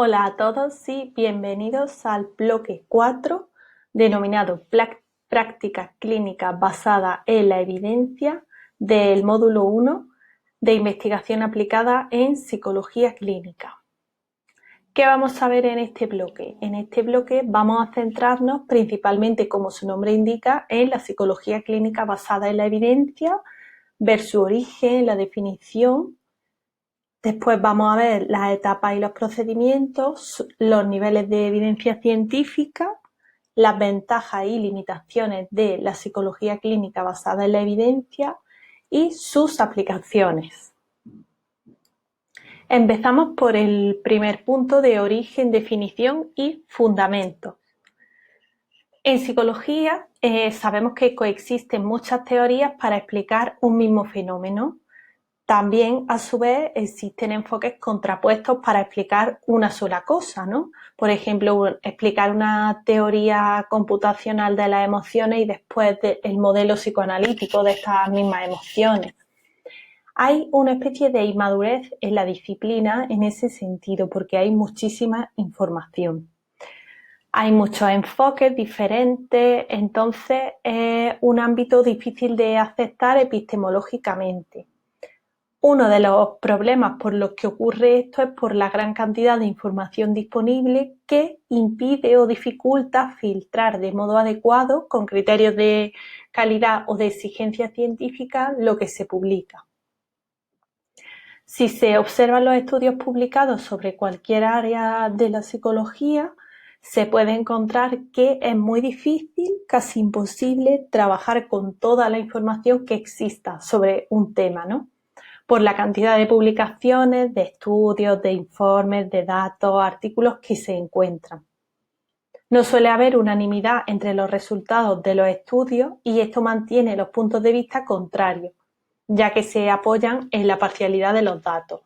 Hola a todos y bienvenidos al bloque 4 denominado Práctica Clínica basada en la evidencia del módulo 1 de investigación aplicada en psicología clínica. ¿Qué vamos a ver en este bloque? En este bloque vamos a centrarnos principalmente, como su nombre indica, en la psicología clínica basada en la evidencia, ver su origen, la definición. Después vamos a ver las etapas y los procedimientos, los niveles de evidencia científica, las ventajas y limitaciones de la psicología clínica basada en la evidencia y sus aplicaciones. Empezamos por el primer punto de origen, definición y fundamentos. En psicología sabemos que coexisten muchas teorías para explicar un mismo fenómeno. También, a su vez, existen enfoques contrapuestos para explicar una sola cosa, ¿no? Por ejemplo, explicar una teoría computacional de las emociones y después el modelo psicoanalítico de estas mismas emociones. Hay una especie de inmadurez en la disciplina en ese sentido, porque hay muchísima información. Hay muchos enfoques diferentes, entonces es un ámbito difícil de aceptar epistemológicamente. Uno de los problemas por los que ocurre esto es por la gran cantidad de información disponible que impide o dificulta filtrar de modo adecuado, con criterios de calidad o de exigencia científica, lo que se publica. Si se observan los estudios publicados sobre cualquier área de la psicología, se puede encontrar que es muy difícil, casi imposible, trabajar con toda la información que exista sobre un tema, ¿no? Por la cantidad de publicaciones, de estudios, de informes, de datos, artículos que se encuentran. No suele haber unanimidad entre los resultados de los estudios y esto mantiene los puntos de vista contrarios, ya que se apoyan en la parcialidad de los datos.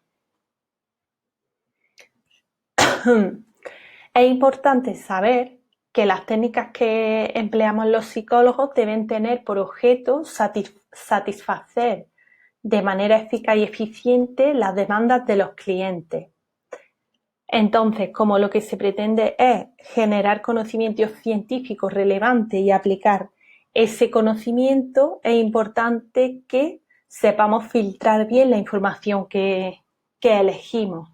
Es importante saber que las técnicas que empleamos los psicólogos deben tener por objeto satisfacer de manera eficaz y eficiente las demandas de los clientes. Entonces, como lo que se pretende es generar conocimientos científicos relevantes y aplicar ese conocimiento, es importante que sepamos filtrar bien la información que elegimos.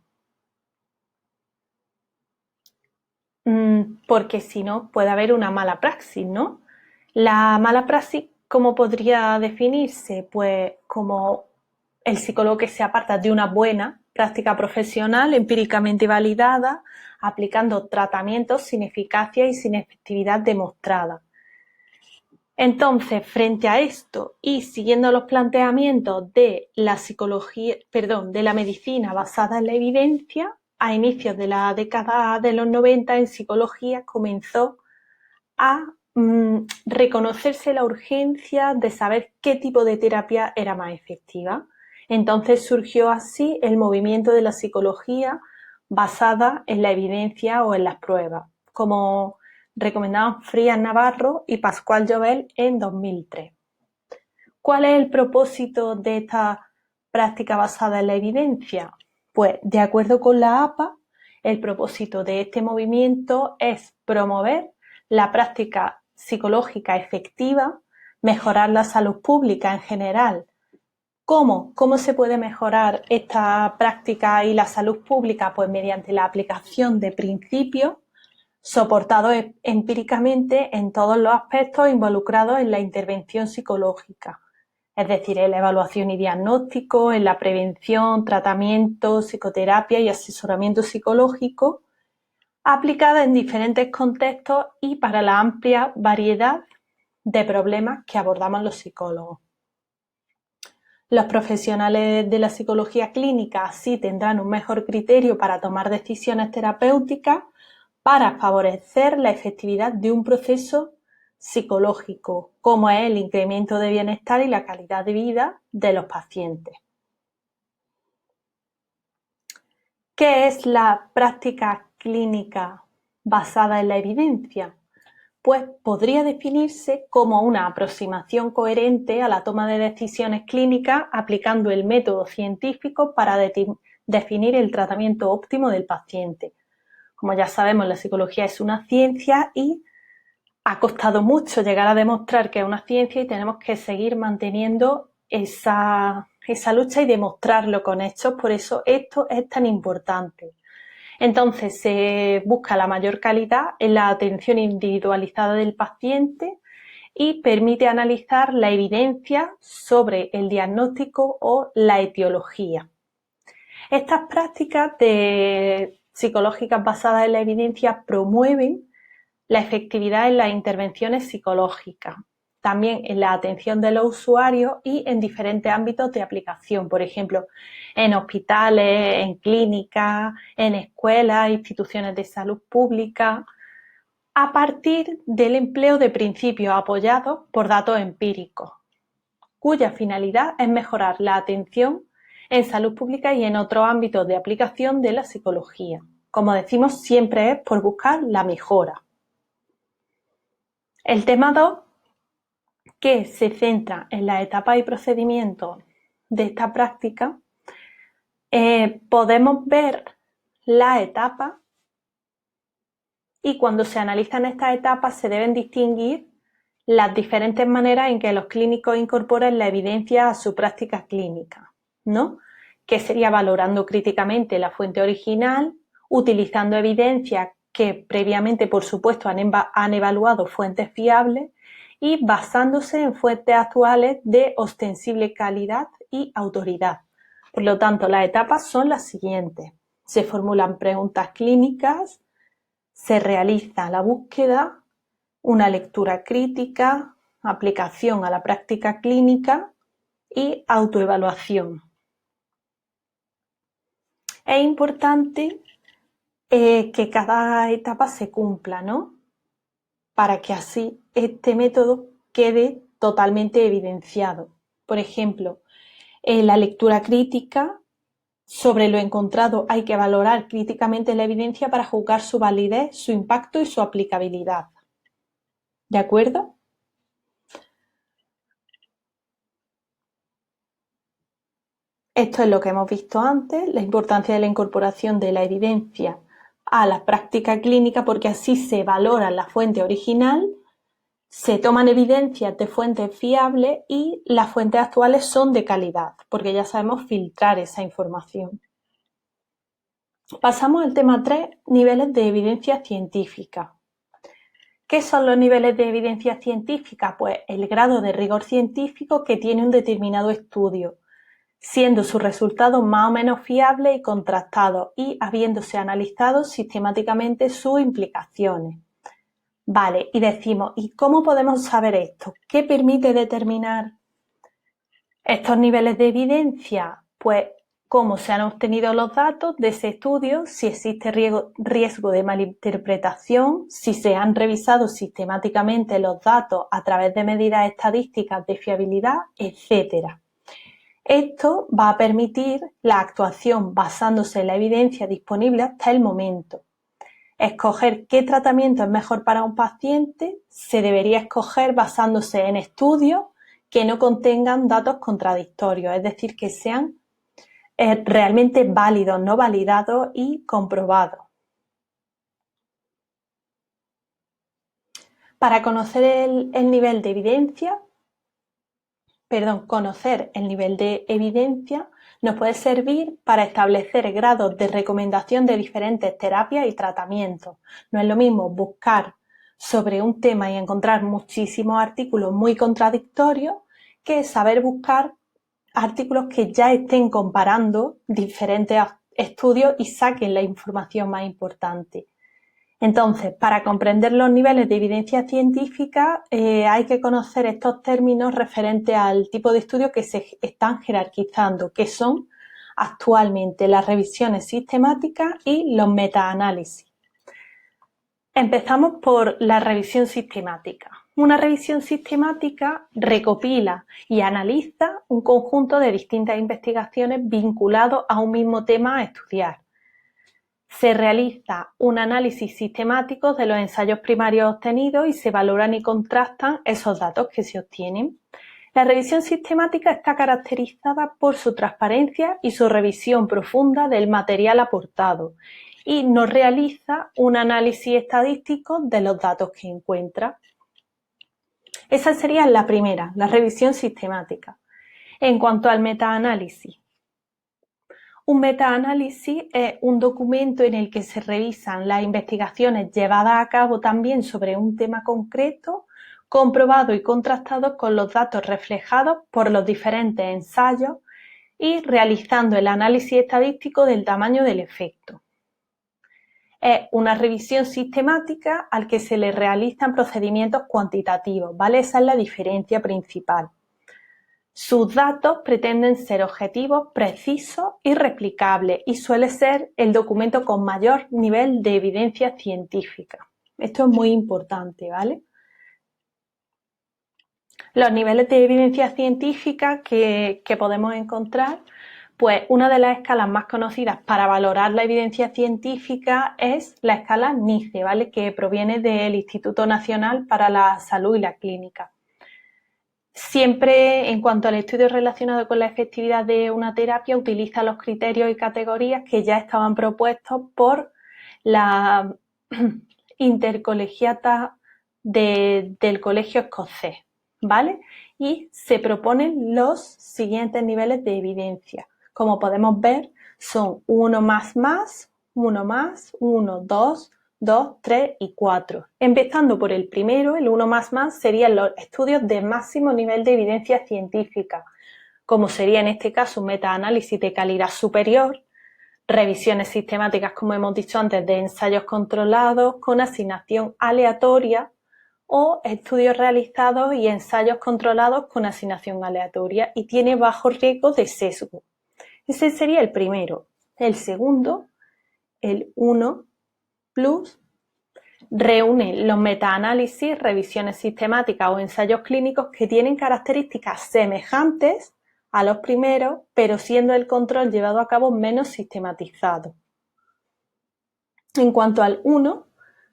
Porque si no, puede haber una mala praxis, ¿no? La mala praxis, ¿cómo podría definirse? Pues como el psicólogo que se aparta de una buena práctica profesional empíricamente validada, aplicando tratamientos sin eficacia y sin efectividad demostrada. Entonces, frente a esto y siguiendo los planteamientos de la de la medicina basada en la evidencia, a inicios de la década de los 90 en psicología comenzó a reconocerse la urgencia de saber qué tipo de terapia era más efectiva. Entonces surgió así el movimiento de la psicología basada en la evidencia o en las pruebas, como recomendaban Frías Navarro y Pascual Llobel en 2003. ¿Cuál es el propósito de esta práctica basada en la evidencia? Pues, de acuerdo con la APA, el propósito de este movimiento es promover la práctica psicológica efectiva, mejorar la salud pública en general. ¿Cómo? ¿Cómo se puede mejorar esta práctica y la salud pública? Pues mediante la aplicación de principios soportados empíricamente en todos los aspectos involucrados en la intervención psicológica, es decir, en la evaluación y diagnóstico, en la prevención, tratamiento, psicoterapia y asesoramiento psicológico, aplicada en diferentes contextos y para la amplia variedad de problemas que abordamos los psicólogos. Los profesionales de la psicología clínica así tendrán un mejor criterio para tomar decisiones terapéuticas para favorecer la efectividad de un proceso psicológico, como es el incremento de bienestar y la calidad de vida de los pacientes. ¿Qué es la práctica clínica basada en la evidencia? Pues podría definirse como una aproximación coherente a la toma de decisiones clínicas aplicando el método científico para definir el tratamiento óptimo del paciente. Como ya sabemos, la psicología es una ciencia y ha costado mucho llegar a demostrar que es una ciencia y tenemos que seguir manteniendo esa lucha y demostrarlo con hechos. Por eso esto es tan importante. Entonces, se busca la mayor calidad en la atención individualizada del paciente y permite analizar la evidencia sobre el diagnóstico o la etiología. Estas prácticas psicológicas basadas en la evidencia promueven la efectividad en las intervenciones psicológicas, también en la atención de los usuarios y en diferentes ámbitos de aplicación, por ejemplo, en hospitales, en clínicas, en escuelas, instituciones de salud pública, a partir del empleo de principios apoyados por datos empíricos, cuya finalidad es mejorar la atención en salud pública y en otros ámbitos de aplicación de la psicología. Como decimos, siempre es por buscar la mejora. El tema 2, que se centra en las etapas y procedimientos de esta práctica, podemos ver las etapas y cuando se analizan estas etapas se deben distinguir las diferentes maneras en que los clínicos incorporan la evidencia a su práctica clínica, ¿no? Que sería valorando críticamente la fuente original, utilizando evidencias que previamente, por supuesto, han evaluado fuentes fiables y basándose en fuentes actuales de ostensible calidad y autoridad. Por lo tanto, las etapas son las siguientes. Se formulan preguntas clínicas, se realiza la búsqueda, una lectura crítica, aplicación a la práctica clínica y autoevaluación. Es importante que cada etapa se cumpla, ¿no? Para que así este método quede totalmente evidenciado. Por ejemplo, en la lectura crítica, sobre lo encontrado hay que valorar críticamente la evidencia para juzgar su validez, su impacto y su aplicabilidad. ¿De acuerdo? Esto es lo que hemos visto antes, la importancia de la incorporación de la evidencia a la práctica clínica, porque así se valora la fuente original, se toman evidencias de fuentes fiables y las fuentes actuales son de calidad, porque ya sabemos filtrar esa información. Pasamos al tema 3, niveles de evidencia científica. ¿Qué son los niveles de evidencia científica? Pues el grado de rigor científico que tiene un determinado estudio, siendo sus resultados más o menos fiables y contrastados y habiéndose analizado sistemáticamente sus implicaciones. Vale, y decimos, ¿y cómo podemos saber esto? ¿Qué permite determinar estos niveles de evidencia? Pues cómo se han obtenido los datos de ese estudio, si existe riesgo de malinterpretación, si se han revisado sistemáticamente los datos a través de medidas estadísticas de fiabilidad, etcétera. Esto va a permitir la actuación basándose en la evidencia disponible hasta el momento. Escoger qué tratamiento es mejor para un paciente se debería escoger basándose en estudios que no contengan datos contradictorios, es decir, que sean realmente válidos, no validados y comprobados. Para conocer el nivel de evidencia, conocer el nivel de evidencia nos puede servir para establecer grados de recomendación de diferentes terapias y tratamientos. No es lo mismo buscar sobre un tema y encontrar muchísimos artículos muy contradictorios que saber buscar artículos que ya estén comparando diferentes estudios y saquen la información más importante. Entonces, para comprender los niveles de evidencia científica hay que conocer estos términos referentes al tipo de estudio que se están jerarquizando, que son actualmente las revisiones sistemáticas y los metaanálisis. Empezamos por la revisión sistemática. Una revisión sistemática recopila y analiza un conjunto de distintas investigaciones vinculadas a un mismo tema a estudiar. Se realiza un análisis sistemático de los ensayos primarios obtenidos y se valoran y contrastan esos datos que se obtienen. La revisión sistemática está caracterizada por su transparencia y su revisión profunda del material aportado y no realiza un análisis estadístico de los datos que encuentra. Esa sería la primera, la revisión sistemática. En cuanto al metaanálisis, un metaanálisis es un documento en el que se revisan las investigaciones llevadas a cabo también sobre un tema concreto, comprobado y contrastado con los datos reflejados por los diferentes ensayos y realizando el análisis estadístico del tamaño del efecto. Es una revisión sistemática al que se le realizan procedimientos cuantitativos, ¿vale? Esa es la diferencia principal. Sus datos pretenden ser objetivos, precisos y replicables y suele ser el documento con mayor nivel de evidencia científica. Esto es muy importante, ¿vale? Los niveles de evidencia científica que podemos encontrar, pues una de las escalas más conocidas para valorar la evidencia científica es la escala NICE, ¿vale? Que proviene del Instituto Nacional para la Salud y la Clínica. Siempre, en cuanto al estudio relacionado con la efectividad de una terapia, utiliza los criterios y categorías que ya estaban propuestos por la intercolegiata del Colegio Escocés, ¿vale? Y se proponen los siguientes niveles de evidencia. Como podemos ver, son 1 más, 1 más, 1, 2, 2, 3 y 4. Empezando por el primero, el 1 más serían los estudios de máximo nivel de evidencia científica, como sería en este caso un metaanálisis de calidad superior, revisiones sistemáticas, como hemos dicho antes, de ensayos controlados con asignación aleatoria o estudios realizados y ensayos controlados con asignación aleatoria y tiene bajo riesgo de sesgo. Ese sería el primero. El segundo, el 1 plus, reúne los metaanálisis, revisiones sistemáticas o ensayos clínicos que tienen características semejantes a los primeros, pero siendo el control llevado a cabo menos sistematizado. En cuanto al 1,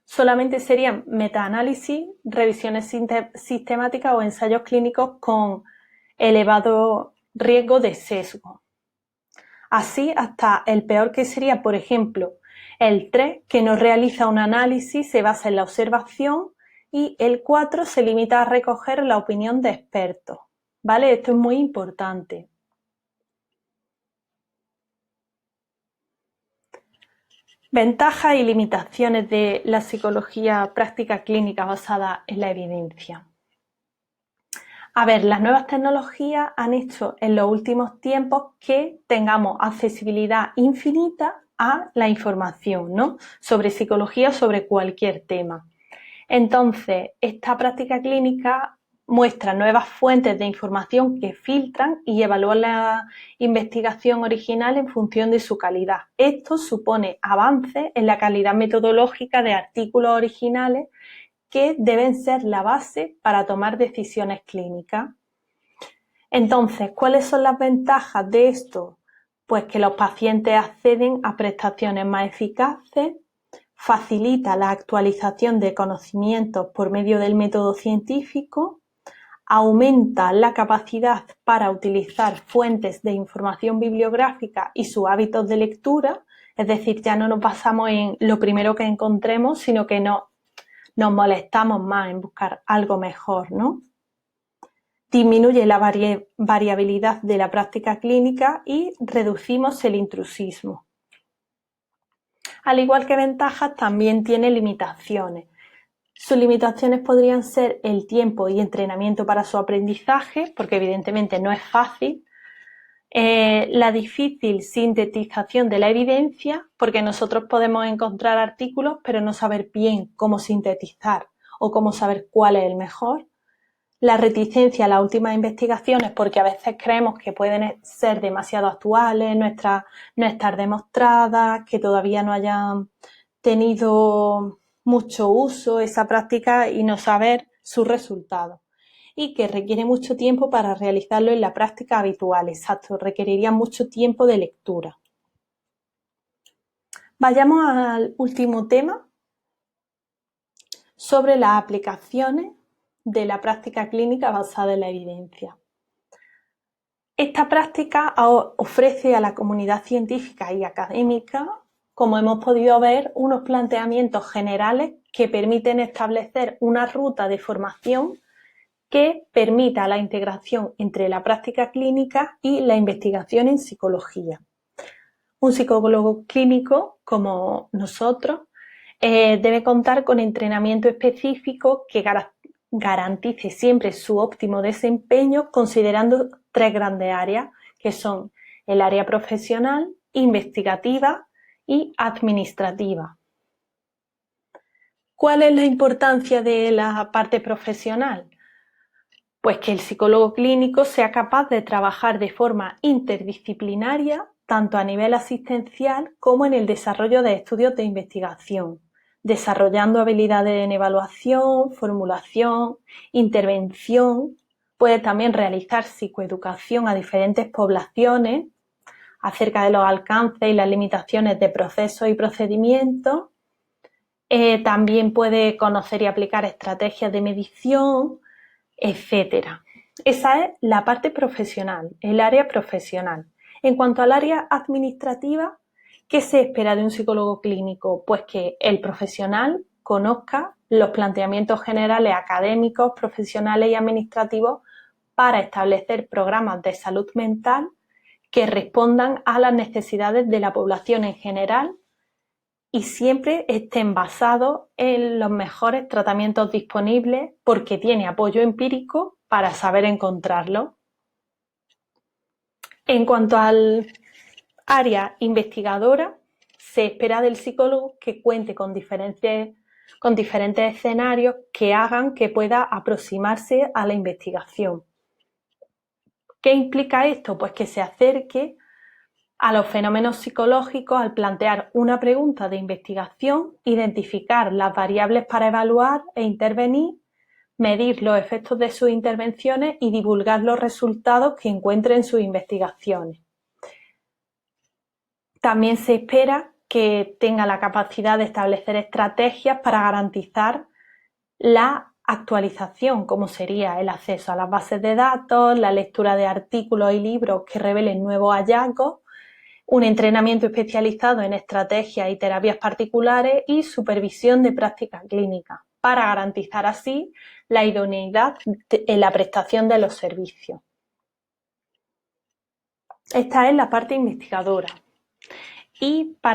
solamente serían metaanálisis, revisiones sistemáticas o ensayos clínicos con elevado riesgo de sesgo. Así hasta el peor, que sería, por ejemplo, el 3, que no realiza un análisis, se basa en la observación, y el 4 se limita a recoger la opinión de expertos, ¿vale? Esto es muy importante. Ventajas y limitaciones de la psicología práctica clínica basada en la evidencia. A ver, las nuevas tecnologías han hecho en los últimos tiempos que tengamos accesibilidad infinita a la información, ¿no? Sobre psicología o sobre cualquier tema. Entonces, esta práctica clínica muestra nuevas fuentes de información que filtran y evalúan la investigación original en función de su calidad. Esto supone avances en la calidad metodológica de artículos originales que deben ser la base para tomar decisiones clínicas. Entonces, ¿cuáles son las ventajas de esto? Pues que los pacientes acceden a prestaciones más eficaces, facilita la actualización de conocimientos por medio del método científico, aumenta la capacidad para utilizar fuentes de información bibliográfica y sus hábitos de lectura, es decir, ya no nos basamos en lo primero que encontremos, sino que nos molestamos más en buscar algo mejor, ¿no? Disminuye la variabilidad de la práctica clínica y reducimos el intrusismo. Al igual que ventajas, también tiene limitaciones. Sus limitaciones podrían ser el tiempo y entrenamiento para su aprendizaje, porque evidentemente no es fácil, la difícil sintetización de la evidencia, porque nosotros podemos encontrar artículos pero no saber bien cómo sintetizar o cómo saber cuál es el mejor, la reticencia a las últimas investigaciones, porque a veces creemos que pueden ser demasiado actuales, no estar demostradas, que todavía no hayan tenido mucho uso esa práctica y no saber sus resultados. Y que requiere mucho tiempo para realizarlo en la práctica habitual, exacto, requeriría mucho tiempo de lectura. Vayamos al último tema, sobre las aplicaciones de la práctica clínica basada en la evidencia. Esta práctica ofrece a la comunidad científica y académica como hemos podido ver, unos planteamientos generales que permiten establecer una ruta de formación que permita la integración entre la práctica clínica y la investigación en psicología. Un psicólogo clínico, como nosotros, debe contar con entrenamiento específico que garantice siempre su óptimo desempeño, considerando 3 grandes áreas, que son el área profesional, investigativa y administrativa. ¿Cuál es la importancia de la parte profesional? Pues que el psicólogo clínico sea capaz de trabajar de forma interdisciplinaria, tanto a nivel asistencial como en el desarrollo de estudios de investigación, desarrollando habilidades en evaluación, formulación, intervención. Puede también realizar psicoeducación a diferentes poblaciones acerca de los alcances y las limitaciones de procesos y procedimientos. También puede conocer y aplicar estrategias de medición, etcétera. Esa es la parte profesional, el área profesional. En cuanto al área administrativa, ¿qué se espera de un psicólogo clínico? Pues que el profesional conozca los planteamientos generales académicos, profesionales y administrativos para establecer programas de salud mental que respondan a las necesidades de la población en general y siempre estén basados en los mejores tratamientos disponibles porque tiene apoyo empírico para saber encontrarlo. En cuanto al área investigadora, se espera del psicólogo que cuente con diferentes escenarios que hagan que pueda aproximarse a la investigación. ¿Qué implica esto? Pues que se acerque a los fenómenos psicológicos al plantear una pregunta de investigación, identificar las variables para evaluar e intervenir, medir los efectos de sus intervenciones y divulgar los resultados que encuentre en sus investigaciones. También se espera que tenga la capacidad de establecer estrategias para garantizar la actualización, como sería el acceso a las bases de datos, la lectura de artículos y libros que revelen nuevos hallazgos, un entrenamiento especializado en estrategias y terapias particulares y supervisión de práctica clínica, para garantizar así la idoneidad en la prestación de los servicios. Esta es la parte investigadora. Y para